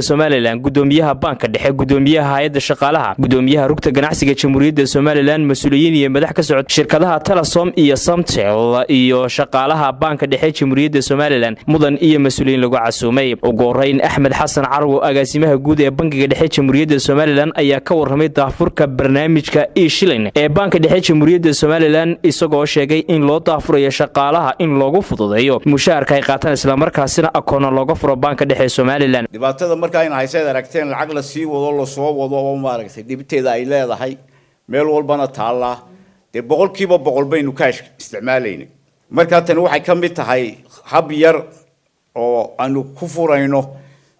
Somaliland gudoomiyaha banka dhexe gudoomiyaha hay'adda shaqaalaha gudoomiyaha rugta ganacsiga Jamhuuriyadda Somaliland mas'uuliyiin iyo madax ka socod shirkadaha Telesom iyo Samtel iyo shaqaalaha banka dhexe Jamhuuriyadda Somaliland mudan iyo mas'uuliyiin lagu casuumay ugu horeyn Axmed Xasan Carwo agaasimaha guud ee bankiga dhexe Jamhuuriyadda Somaliland ayaa ka warramay daafurka barnaamijka e-shilling ee banka dhexe Jamhuuriyadda Somaliland isagoo sheegay in loo daafurayo shaqaalaha in loogu fududeeyo mushaharka ay qaataan isla markaasina akoon looga furo banka dhexe Somaliland marka in hay'ad aragteen lacag la sii wado la soo wado oo maaragtay dibteeda ay leedahay meel walbana taala de boqolkiiba boqol baynu kaash isticmaaleynay marka tan waxay ka mid tahay hab yar oo aanu ku furayno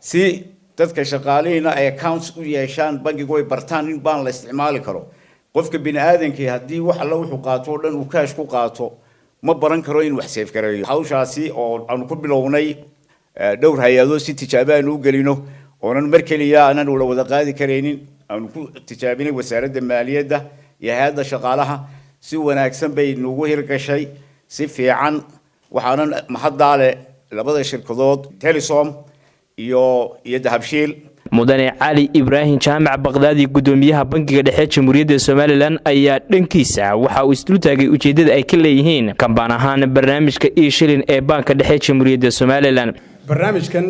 si dadka shaqaaleena ay accounts u yeeshaan bangiga way bartaan in baan la isticmaali karo qofka bini'aadamka haddii wax la wuxuu qaato oo dhan uu kaash ku qaato ma baran karo in wax save gareeyo hawshaasi oo aanu ku bilownay dhowr hay'ado si tijaabaan u galino oonan markaliya aanan wada qaadi kareenin aan ku tijaabinay wasaaradda maaliyadda iyo hay'adda shaqaalaha si wanaagsan bay nagu hirgashay si fiican waxaanan mahaddaale labada shirkadood Telesom iyo Dahabshiil mudane cali ibraahim jaamac baqdaadi gudoomiyaha bankiga dhexe Jamhuuriyadda Somaliland ayaa dhankiisa waxa uu islu taagay ujeedada ay ka leeyihiin kambaan ahaan barnaamijka e-shilling ee banka dhexe Jamhuuriyadda Somaliland barnaamijkan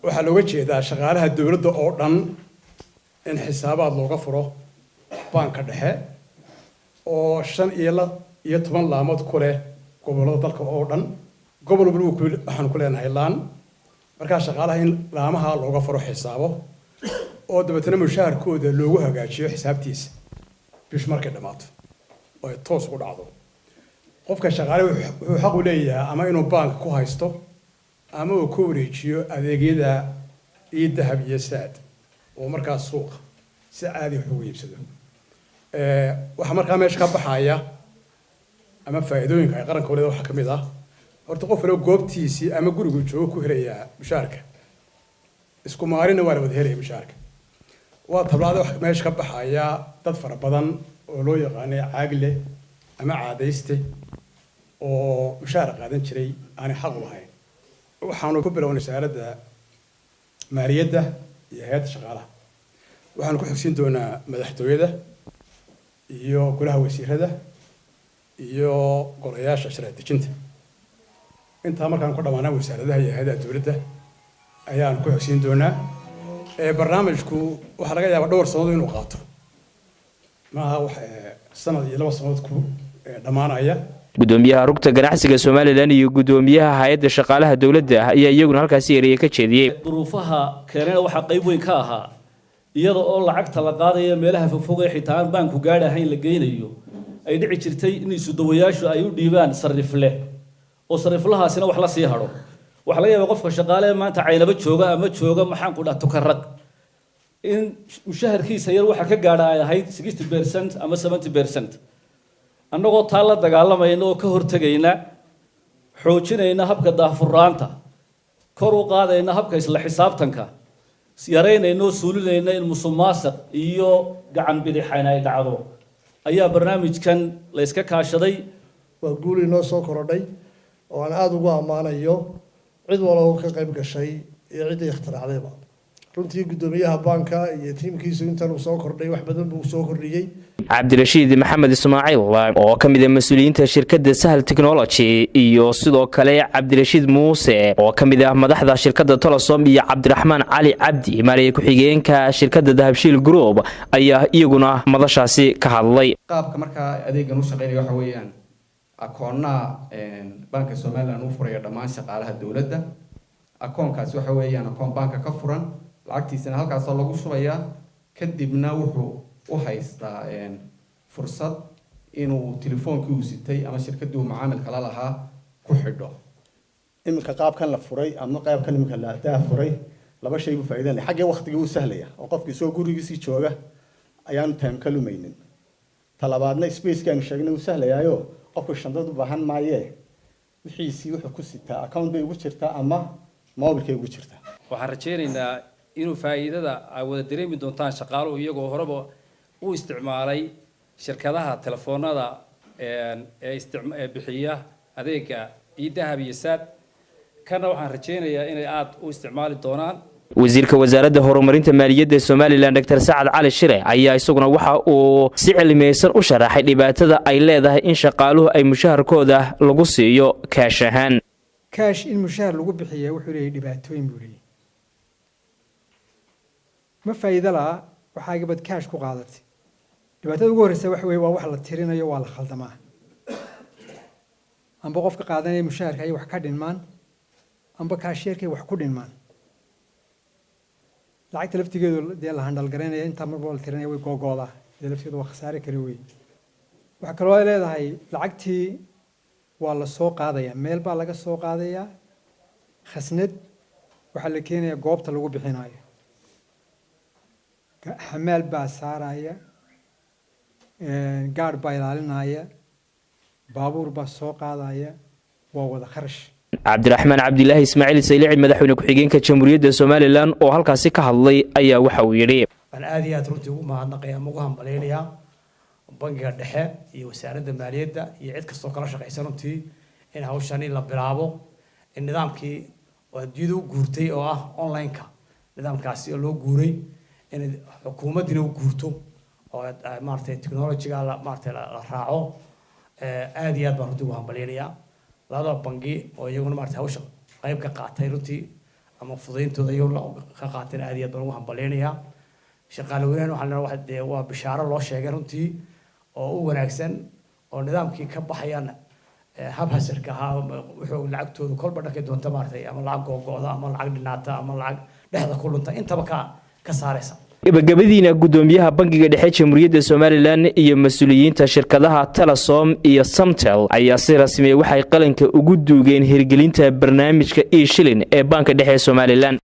waxa looga jeedaa shaqaalaha dawladda oo dhan in xisaabaad looga furo banka dhexe oo 5 iyo 10 laamood ku leh gobolada dalka oo dhan gobol walba waxaan ku leenahay laan marka shaqaalaha in laamaha looga furo xisaabo oo dabeetana mushaharkooda loogu hagaajiyo xisaabtiisa bish markay dhamaato oo toos u dhacdo qofka shaqaalaha wuxuu xaq u leeyahay ama inuu bank ku haysto ama uu ku wareejiyo adeegyada dahab iyo saad oo markaas suuq si caadi ah ugu iibsado waxa markaa meesha ka baxaya ama faa'iidooyinka ay qaranka walaal waxa kamid ah horta qof walaal goobtiisii ama guriga joogo ku helaya mushaharka isku maarina waa wada helaya mushaharka waa tablaado waxa meesha ka baxaya dad fara badan oo loo yaqaan caagle ama caadayste oo mushaar qaadan jiray aan xaq u lahayn waxaanu ku bilownay wasaaradda maaliyadda iyo hay'adda shaqaalaha waxaanu ku xigsiin doonaa madaxtooyada iyo golaha wasiirada iyo golayaasha sharci dejinta inta markaan ku dhamaanaa wasaaradaha iyo hay'adaha dawladda ayaan ku xigsiin doonaa barnaamijku waxa laga yaabaa dhowr sanadood inuu qaato maaha wax sanad iyo 2 sanadood ku dhamaanaya gudoomiyaha rugta ganacsiga Somaliland iyo gudoomiyaha hay'adda shaqaalaha dawladda ayaa iyaguna halkaas yeeray ka jeediyay duruufaha keenana waxa qayb weyn ka ahaa iyada oo lacagta la qaadayo meelaha fogfog ee xitaa banku gaadhahayn la geynayo ay dhici jirtay in isudawayaashu ay u dhiibaan sarifle oo sariflahaasina wax la sii haro waxa laga yaabaa qofka shaqaale maanta caynaba jooga ama jooga maxaan ku dhato karag in mushaharkiisa yar waxa ka gaadha ay ahayd 60% ama 70% annagoo taa la dagaalamayna oo ka hortagayna xoojinayna habka daahfurnaanta kor u qaadayna habka isla xisaabtanka yareynayna oo suulinayna in musuqmaasuq iyo gacan bidixayna ay dhacdo ayaa barnaamijkan la iska kaashaday waa guul inoo soo korodhay oo aan aad ugu amaanayo cid walba ka qayb gashay iyo cid ikhtiraacdayba runtii gudoomiyaha banka iyo tiimkiisu intan uu soo kordhay wax badan buu soo kordhiyay Cabdirashiid Maxamed Ismaaciil oo ka mid ah mas'uuliyiinta shirkadda Sahal Technology iyo sidoo kale Cabdirashiid Muuse oo ka mid ah madaxda shirkadda Telesom iyo Cabdiraxmaan Cali Cabdi maaliye ku xigeenka shirkadda Dahabshiil Group ayaa iyaguna madashaasi ka hadlay qaabka marka adeegan u shaqeynaya waxa weeyaan akoonna banka Somaliland uu furayo dhammaan shaqaalaha dawladda akoonkaas waxa weeyaan akoon banka ka furan lacagtiisana halkaas lagu shubayaa kadibna wuxuu u haystaa fursad inuu telefoonkii uu sitay ama shirkaddu macaamilka la lahaa ku xidho iminka qaabkan la furay ama qaabkan iminka la daafuray laba shay u faa'iideynaya xagga waqtiga uu sahlaya oo qofkii soo gurigiisa jooga ayaan time ka lumaynin talabaadna space-kan sheegnay uu sahlayaayo qofku shandad u baahan maaye wixiisi wuxuu ku sitaa account bay ugu jirtaa ama mobilkay ugu jirtaa waxaan rajaynaynaa inuu faa'iidada ay wada dareemi doontaan shaqaaluhu iyagoo horeba u isticmaalay shirkadaha telefoonada ee bixiya adeega dahab iyo saad kana waxaan rajaynayaa inay aad u isticmaali doonaan wasiirka wasaaradda horumarinta maaliyadda Soomaaliland Dr. Saad Cali Shire ayaa isaguna waxa uu si cilmiyeysan u sharaxay dhibaatada ay leedahay in shaqaaluhu ay mushaharkooda lagu siiyo kaash ahaan. kaash in mushahar lagu bixiyo wuxuu leeyahay dhibaatooyin buu leeyahay. ma faa'iido laha waxaa gabadh kaash ku qaadatay. dhibaatada ugu horreysa waxa weeye waa wax la tirinayo waa la khaldamaa. amba qofka qaadanaya mushaharka ay wax ka dhinmaan amba kaasheerkay wax ku dhinmaan. lacagta laftigeedu dee la handal gareynaya inta marba la tirinaya way googoodaa dee laftigeedu waa khasaare kale weey. waxa kaloo ay leedahay lacagtii waa la soo qaadaya meel baa laga soo qaadaya khasnad waxa la keenaya goobta lagu bixinayo. xamaal baa saaraya gaar baa ilaalinaya baabuur baa soo qaadaya waa wada kharash. Cabdiraxmaan Cabdilaahi Ismaaciil Saylici madaxweyne ku-xigeenka Jamhuuriyadda Soomaaliland oo halkaasi ka hadlay ayaa waxa uu yiri aan aad iyo aad runtii ugu mahadnaqayaa ugu hambalyeynaya bangiga dhexe iyo wasaaradda maaliyadda iyo cid kastoo kala shaqeysan runtii in hawshan la bilaabo in nidaamkii oo adduunyada u guurtay oo ah online-ka nidaamkaasi oo loo guuray in xukuumadina u guurto oo maartay technology-ga la raaco aad iyo aad baan runtii ugu hambalyeynaya labada bangi oo iyaguna maartay hawsha qayb ka qaatay runtii ama fudayntooda iyaguna ka qaateen aad iyo aad baan ugu hambalyeynaya. shaqaale weyn waxaa waa bishaaro loo sheegay runtii oo u wanaagsan oo nidaamkii ka baxayaan hab hasarka ahaa wuxuu lacagtooda kolba dhakay doonta maartay ama lacag googooda ama lacag dhinaata ama lacag dhexda ku lunta intaba ka saaraysa. gabagabadiina gudoomiyaha bangiga dhexe Jamhuuriyadda Soomaaliland iyo mas'uuliyiinta shirkadaha Telesom iyo Samtel ayaa si rasmi ah waxay qalinka ugu duugeen hirgelinta barnaamijka e-shilling ee banka dhexe Soomaaliland.